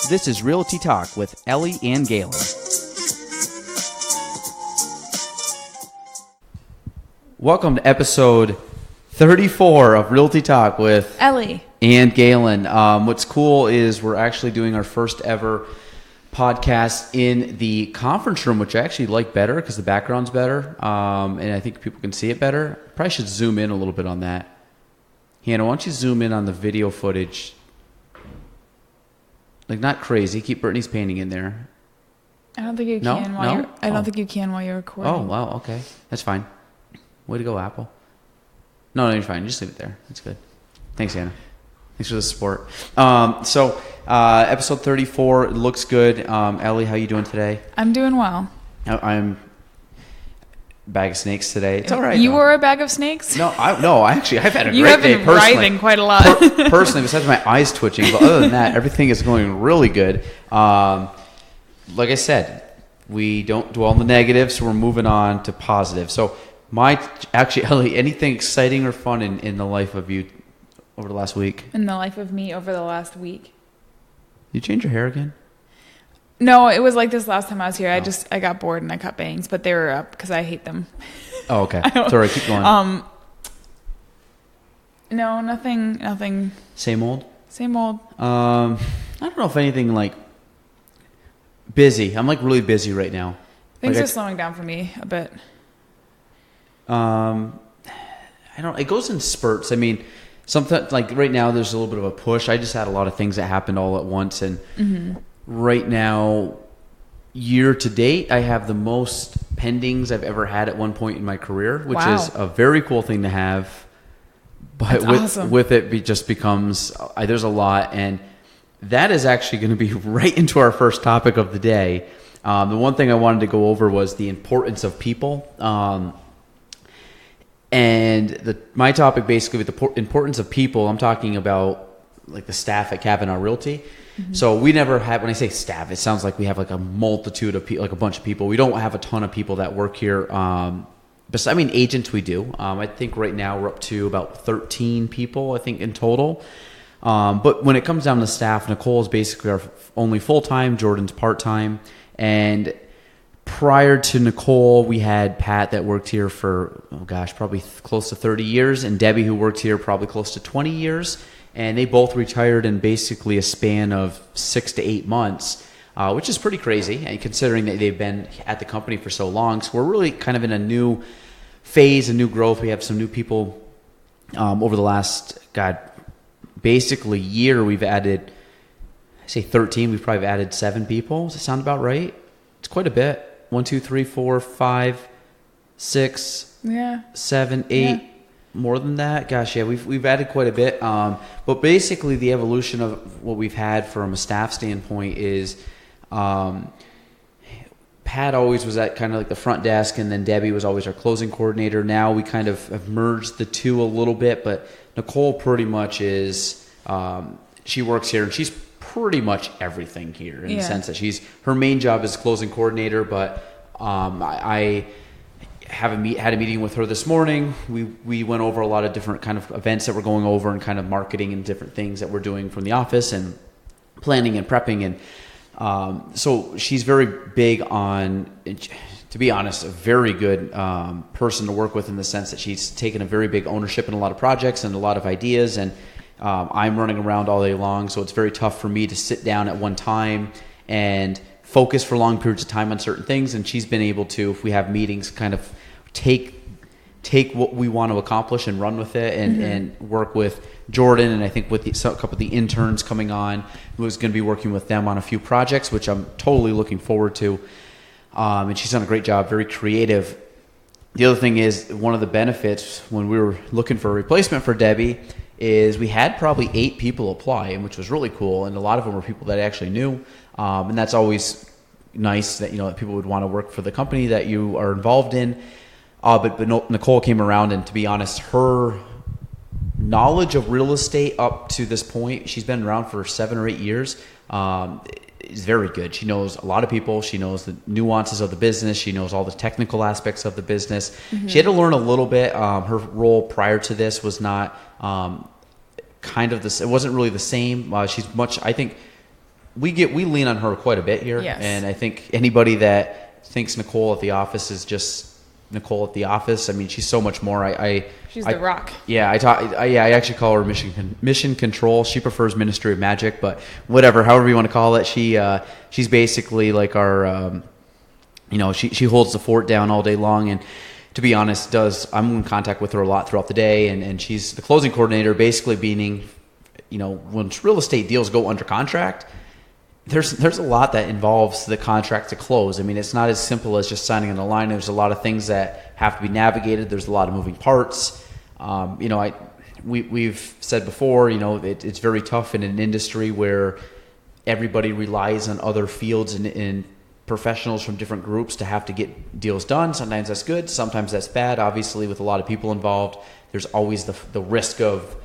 This is Realty Talk with Ellie and Gaelan. Welcome to episode 34 of Realty Talk with Ellie and Gaelan. What's cool is we're actually doing our first ever podcast in the conference room, which I actually like better because the background's better, and I think people can see it better. Probably should zoom in a little bit on that. Hannah, why don't you zoom in on the video footage? Like, not crazy. Keep Brittany's painting in there. I don't think you can I don't think you can while you're recording. Oh, wow. Okay. That's fine. Way to go, Apple. No, you're fine. Just leave it there. That's good. Thanks, Hannah. Thanks for the support. Episode 34 looks good. Ellie, how you doing today? I'm doing well. I'm bag of snakes today. It's all right. You were a bag of snakes? No, I've had a you great day have been personally. writhing quite a lot. Personally, besides my eyes twitching, but other than that, everything is going really good. Like I said, we don't dwell on the negative, so we're moving on to positive. So, Ellie, anything exciting or fun in the life of you over the last week? In the life of me over the last week? You change your hair again? No, it was like this last time I was here. I got bored and I cut bangs, but they were up because I hate them. Oh, okay. Sorry, keep going. No, nothing. Same old? Same old. I don't know if anything like busy. I'm like really busy right now. Things are slowing down for me a bit. It goes in spurts. I mean, sometimes like right now there's a little bit of a push. I just had a lot of things that happened all at once, and right now, year to date, I have the most pendings I've ever had at one point in my career, which is a very cool thing to have. But awesome. with it just becomes, there's a lot. And that is actually going to be right into our first topic of the day. The one thing I wanted to go over was the importance of people. And my topic basically with the importance of people, I'm talking about like the staff at Kavanaugh Realty. So we never have, when I say staff, it sounds like we have like a multitude of people, like a bunch of people. We don't have a ton of people that work here. But agents we do. I think right now we're up to about 13 people, I think, in total. But when it comes down to staff, Nicole is basically our only full-time, Jordan's part-time. And prior to Nicole, we had Pat that worked here for, probably close to 30 years. And Debbie, who worked here probably close to 20 years. And they both retired in basically a span of 6 to 8 months, which is pretty crazy, and considering that they've been at the company for so long. So we're really kind of in a new phase, a new growth. We have some new people over the last, basically year. We've added, 13. We've probably added 7 people. Does that sound about right? It's quite a bit. 1, 2, 3, 4, 5, 6, 7, 8. Yeah. More than that? Gosh, yeah, we've added quite a bit. But basically the evolution of what we've had from a staff standpoint is Pat always was at kind of like the front desk, and then Debbie was always our closing coordinator. Now we kind of have merged the two a little bit, but Nicole pretty much is, she works here, and she's pretty much everything here in the sense that her main job is closing coordinator, but I had a meeting with her this morning. We went over a lot of different kind of events that we're going over and kind of marketing and different things that we're doing from the office and planning and prepping. And so she's very big on, to be honest, a very good person to work with in the sense that she's taken a very big ownership in a lot of projects and a lot of ideas. And I'm running around all day long, so it's very tough for me to sit down at one time and focus for long periods of time on certain things. And she's been able to, if we have meetings, kind of take what we want to accomplish and run with it, and work with Jordan, and I think with a couple of the interns coming on, who's going to be working with them on a few projects, which I'm totally looking forward to. And she's done a great job, very creative. The other thing is, one of the benefits when we were looking for a replacement for Debbie is we had probably 8 people apply, and which was really cool, and a lot of them were people that I actually knew, and that's always nice that that people would want to work for the company that you are involved in. But Nicole came around, and to be honest, her knowledge of real estate up to this point, she's been around for 7 or 8 years, is very good. She knows a lot of people. She knows the nuances of the business. She knows all the technical aspects of the business. She had to learn a little bit. Her role prior to this was not kind kind of this. It wasn't really the same. She's much. I think we lean on her quite a bit here, Yes. and I think anybody that thinks Nicole at the office is just Nicole at the office. I mean, she's so much more. She's the rock. Yeah, I actually call her mission control. She prefers Ministry of Magic, but whatever, however you want to call it. She's basically like our, she holds the fort down all day long, and to be honest, I'm in contact with her a lot throughout the day, and she's the closing coordinator, basically meaning, when real estate deals go under contract, there's a lot that involves the contract to close. I mean, it's not as simple as just signing on the line. There's a lot of things that have to be navigated. There's a lot of moving parts. We've said before, it's very tough in an industry where everybody relies on other fields and professionals from different groups to have to get deals done. Sometimes that's good. Sometimes that's bad. Obviously, with a lot of people involved, there's always the risk of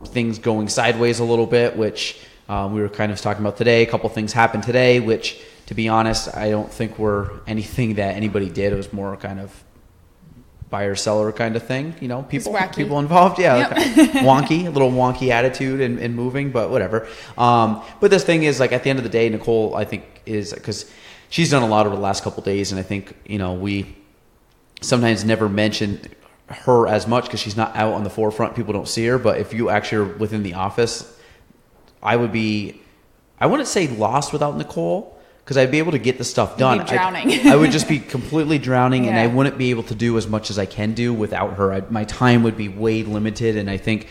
things going sideways a little bit, which we were kind of talking about today. A couple things happened today, which, to be honest, I don't think were anything that anybody did. It was more kind of buyer seller kind of thing. People involved. Yeah. Yep. A little wonky attitude and moving, but whatever. But this thing is, like, at the end of the day, Nicole, I think, is because she's done a lot over the last couple of days, and I think, we sometimes never mention her as much because she's not out on the forefront. People don't see her, but if you actually are within the office, I wouldn't say lost without Nicole, because I'd be able to get the stuff done. You'd be drowning. I would just be completely drowning, and Yeah. I wouldn't be able to do as much as I can do without her. My time would be way limited, and I think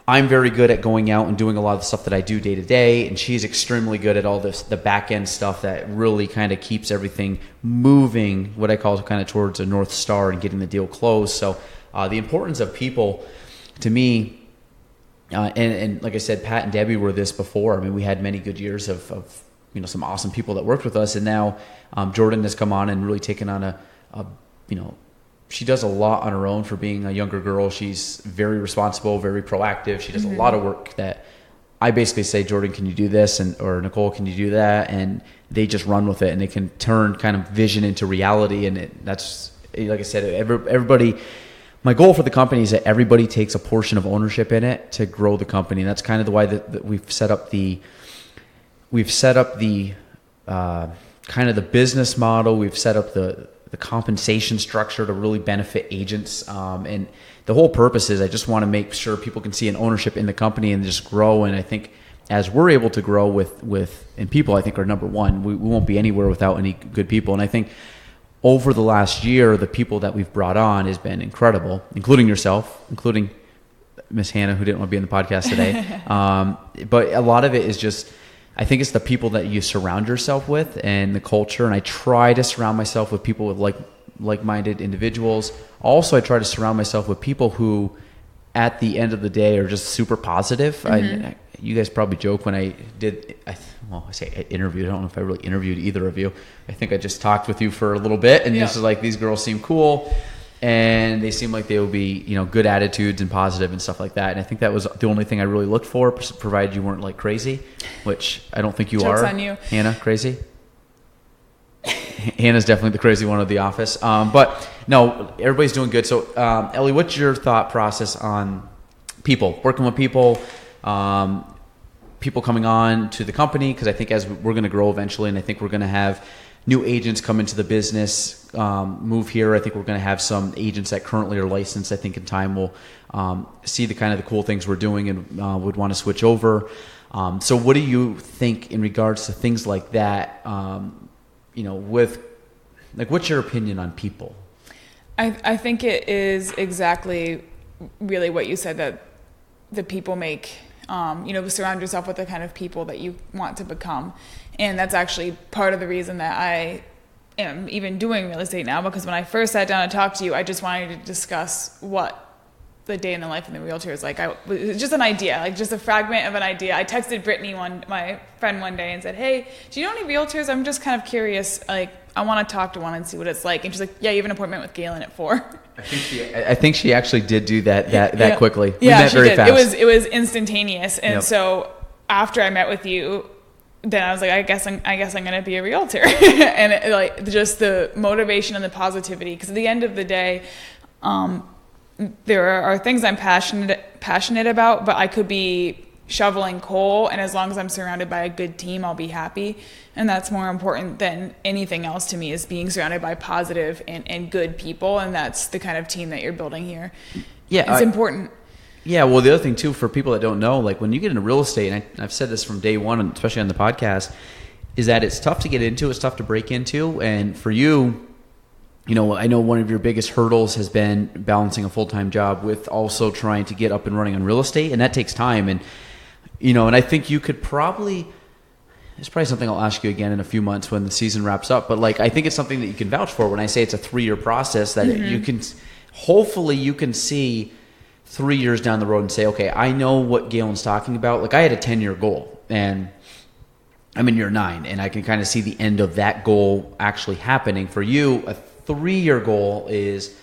I'm very good at going out and doing a lot of the stuff that I do day to day, and she's extremely good at all the back end stuff that really kind of keeps everything moving, what I call kind of towards a North Star and getting the deal closed. So the importance of people, to me, and like I said, Pat and Debbie were this before. I mean, we had many good years of some awesome people that worked with us, and now Jordan has come on and really taken on she does a lot on her own for being a younger girl. She's very responsible, very proactive. She does a lot of work that I basically say, Jordan, can you do this? Or Nicole, can you do that? And they just run with it, and they can turn kind of vision into reality. And that's, like I said, everybody. My goal for the company is that everybody takes a portion of ownership in it to grow the company. And that's kind of the way that we've set up the kind of the business model. We've set up the compensation structure to really benefit agents. And the whole purpose is I just want to make sure people can see an ownership in the company and just grow. And I think as we're able to grow and people, I think, are number one. We won't be anywhere without any good people. And I think over the last year, the people that we've brought on has been incredible, including yourself, including Miss Hannah, who didn't want to be in the podcast today. But a lot of it is just, I think it's the people that you surround yourself with and the culture. And I try to surround myself with people with like-minded individuals. Also, I try to surround myself with people who, at the end of the day, are just super positive. Mm-hmm. You guys probably joke when I say I interviewed. I don't know if I really interviewed either of you. I think I just talked with you for a little bit, and this is like, these girls seem cool, and they seem like they will be, good attitudes and positive and stuff like that. And I think that was the only thing I really looked for, provided you weren't like crazy, which I don't think you Joke's are. on you. Hannah, crazy? Hannah's definitely the crazy one of the office. But no, everybody's doing good. So, Ellie, what's your thought process on people, working with people, people coming on to the company? Because I think as we're going to grow eventually, and I think we're going to have new agents come into the business, move here. I think we're going to have some agents that currently are licensed. I think in time we'll see the kind of the cool things we're doing and would want to switch over. So what do you think in regards to things like that? What's your opinion on people? I think it is exactly really what you said, that the people make, surround yourself with the kind of people that you want to become. And that's actually part of the reason that I am even doing real estate now, because when I first sat down to talk to you, I just wanted to discuss what the day in the life of the realtor is like. It was just an idea, like just a fragment of an idea. I texted Brittany, my friend, one day and said, hey, do you know any realtors? I'm just kind of curious. Like, I want to talk to one and see what it's like. And she's like, yeah, you have an appointment with Gaelan at 4. I think she actually did do that quickly. We met very did. fast. It was instantaneous. And so after I met with you, then I was like, I guess I'm going to be a realtor. And just the motivation and the positivity, because at the end of the day, there are things I'm passionate about, but I could be shoveling coal, and as long as I'm surrounded by a good team, I'll be happy. And that's more important than anything else to me, is being surrounded by positive and good people, and that's the kind of team that you're building here. Yeah, it's important. Yeah, well, the other thing too, for people that don't know, like when you get into real estate, and I've said this from day one, especially on the podcast, is that it's tough to get into, it's tough to break into, and for you, you know, I know one of your biggest hurdles has been balancing a full-time job with also trying to get up and running on real estate, and that takes time. And you know, and I think you could probably, it's probably something I'll ask you again in a few months when the season wraps up, but like I think it's something that you can vouch for when I say it's a 3-year process, that you can, hopefully you can see 3 years down the road and say, okay, I know what Gaelan's talking about. Like I had a 10-year goal, and I'm in year 9, and I can kind of see the end of that goal actually happening. For you, a 3-year goal is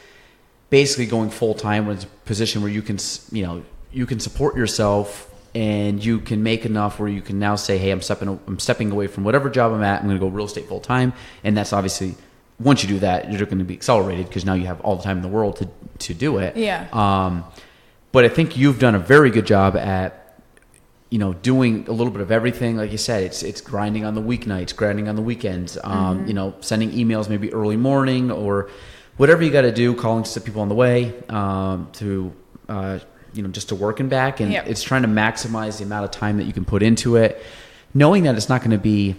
basically going full-time in a position where you can, you know, you can support yourself and you can make enough where you can now say, hey, I'm stepping away from whatever job I'm at. I'm going to go real estate full-time. And that's obviously, once you do that, you're going to be accelerated because now you have all the time in the world to do it. Yeah. But I think you've done a very good job at, you know, doing a little bit of everything. Like you said, it's grinding on the weeknights, grinding on the weekends, you know, sending emails maybe early morning or whatever you got to do, calling to people on the way, you know, just to work and back. And it's trying to maximize the amount of time that you can put into it, knowing that it's not going to be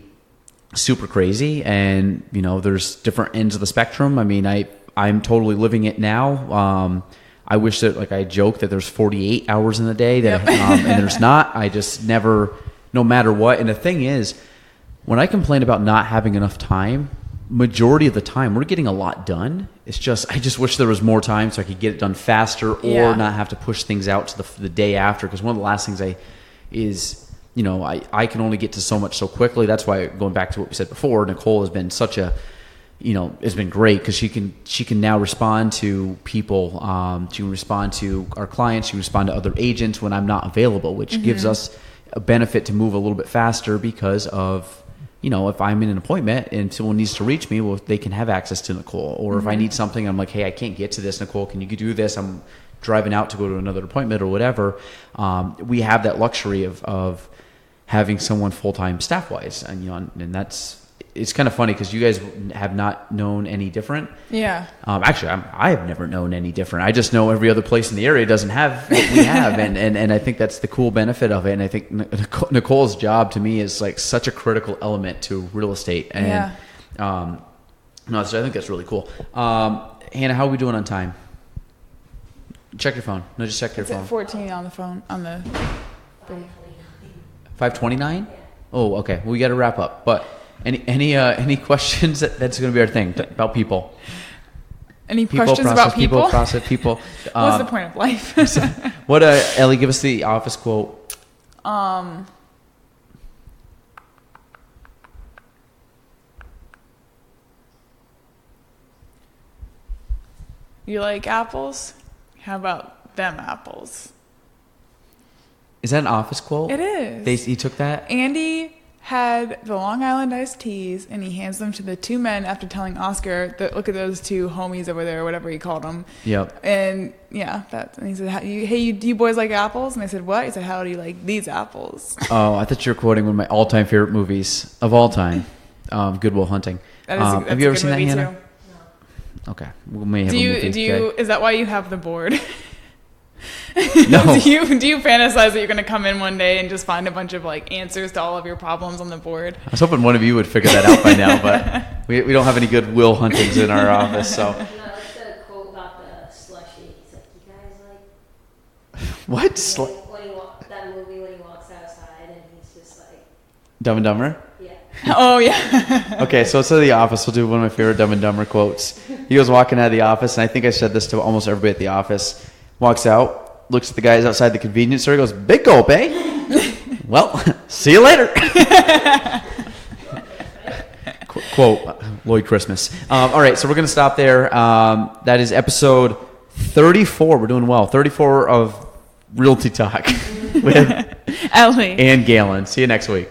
super crazy. And, you know, there's different ends of the spectrum. I mean, I'm totally living it now. I wish that, like I joke that there's 48 hours in the day that, and there's not. I just never, no matter what. And the thing is, when I complain about not having enough time, majority of the time we're getting a lot done. It's just, I just wish there was more time so I could get it done faster or not have to push things out to the day after. Because one of the last things you know, I can only get to so much so quickly. That's why, going back to what we said before, Nicole has been such a, you know, it's been great because she can now respond to people. She can respond to our clients. She can respond to other agents when I'm not available, which gives us a benefit to move a little bit faster because of, you know, if I'm in an appointment and someone needs to reach me, well, they can have access to Nicole. Or if I need something, I'm like, hey, I can't get to this, Nicole, can you do this? I'm driving out to go to another appointment or whatever. We have that luxury of having someone full-time staff-wise. And, you know, and it's kind of funny because you guys have not known any different. Yeah. Actually, I have never known any different. I just know every other place in the area doesn't have what we have, and I think that's the cool benefit of it. And I think Nicole's job to me is like such a critical element to real estate. And no, so I think that's really cool. Hannah, how are we doing on time? Check your phone. No, just check your phone. It's at 14 on the phone on the. 5:29. Oh, okay. Well, we got to wrap up, but. Any questions? That's going to be our thing about people. Any questions about people? People, process, people. What's the point of life? What, Ellie, give us the office quote. You like apples? How about them apples? Is that an office quote? It is. He took that? Andy had the Long Island iced teas, and he hands them to the two men after telling Oscar that, look at those two homies over there, or whatever he called them. Yep. And and he said, do you boys like apples? And I said, what? He said, how do you like these apples? Oh, I thought you were quoting one of my all-time favorite movies of all time, Good Will Hunting. Have you ever seen that, Hannah? No. Okay. We may have a movie. Is that why you have the board? No. do you fantasize that you're going to come in one day and just find a bunch of like answers to all of your problems on the board? I was hoping one of you would figure that out by now, but we don't have any good Will Huntings in our office, so. No, it's a quote about the slushy. He's like, you guys like... What? That movie when he walks outside and he's just like... Dumb and Dumber? Yeah. Oh, yeah. Okay, so instead of The Office, we'll do one of my favorite Dumb and Dumber quotes. He was walking out of the office, and I think I said this to almost everybody at the office. Walks out. Looks at the guys outside the convenience store. Goes, big gulp, eh? Well, see you later. Quote, Lloyd Christmas. All right, so we're going to stop there. That is episode 34. We're doing well. 34 of Realty Talk with Ellie and Gaelan. See you next week.